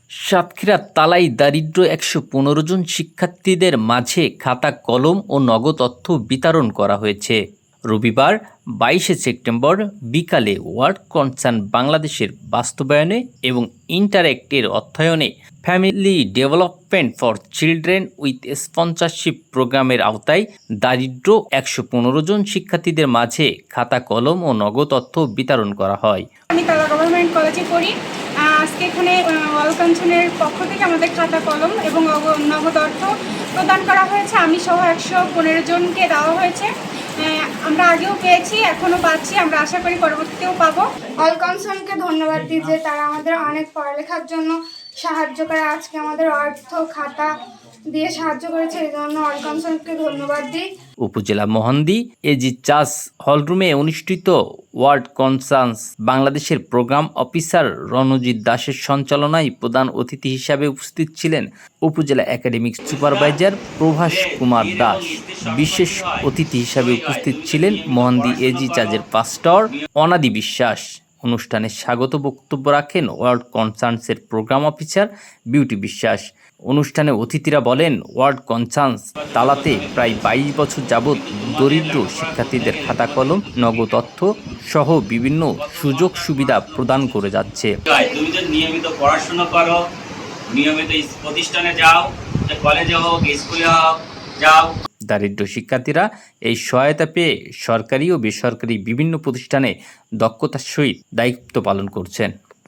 সাতক্ষীরা তালাই দারিদ্র্য ১১৫ জন শিক্ষার্থীদের মাঝে খাতা কলম ও নগদ অর্থ বিতরণ করা হয়েছে। রবিবার ২২ সেপ্টেম্বর বিকালে ওয়ার্ল্ড কনসার্ন বাংলাদেশের বাস্তবায়নে এবং ইন্টারেক্টের অর্থায়নে family development for children with sponsorship প্রোগ্রামের আওতায় দারিদ্র্য ১১৫ জন শিক্ষার্থীদের মাঝে খাতা কলম ও নগদ অর্থ বিতরণ করা হয়। আমি তালা গভর্নমেন্ট কলেজে পড়ি। আজকে এখানে ওয়ার্ল্ড কনসার্নের পক্ষ থেকে আমাদের খাতা কলম এবং নগদ অর্থ প্রদান করা হয়েছে। আমি সহ ১১৫ জনকে দেওয়া হয়েছে। আমরা আগেও পেয়েছি, এখনও পাচ্ছি, আমরা আশা করি পরবর্তীতেও পাবো। ওয়ার্ল্ড কনসার্নকে ধন্যবাদ দিই যে তারা আমাদের অনেক পড়ালেখার জন্য সাহায্য করে। আজকে আমাদের অর্থ খাতা দিয়ে সাহায্য করেছে, এই জন্য ওয়ার্ল্ড কনসার্নকে ধন্যবাদ দিই। উপজেলা মহন্দি এজি চাস হলরুমে অনুষ্ঠিত ওয়ার্ল্ড কনসার্ন বাংলাদেশের প্রোগ্রাম অফিসার রণজিৎ দাসের সঞ্চালনায় প্রধান অতিথি হিসাবে উপস্থিত ছিলেন উপজেলা একাডেমিক সুপারভাইজার প্রভাস কুমার দাস। বিশেষ অতিথি হিসাবে উপস্থিত ছিলেন মহন্দি এজি চাজের পাস্টর অনাদি বিশ্বাস। অনুষ্ঠানে স্বাগত বক্তব্য রাখেন ওয়ার্ল্ড কনসার্নসের প্রোগ্রাম অফিসার বিউটি বিশ্বাস। অনুষ্ঠানে অতিথিরা বলেন, ওয়ার্ল্ড কনসার্নস তালাতে প্রায় ২২ বছর যাবৎ দরিদ্র শিক্ষার্থীদের খাতা কলম, নগদ অর্থ সহ বিভিন্ন সুযোগ সুবিধা প্রদান করে যাচ্ছে। তুমি যদি নিয়মিত পড়াশোনা করো, নিয়মিত প্রতিষ্ঠানে যাও, কলেজে হোক স্কুলে হোক যাও। দারিদ্র শিক্ষার্থীরা এই সহায়তা পেয়ে সরকারি ও বেসরকারি বিভিন্ন প্রতিষ্ঠানে দক্ষতার সহিত দায়িত্ব পালন করছেন।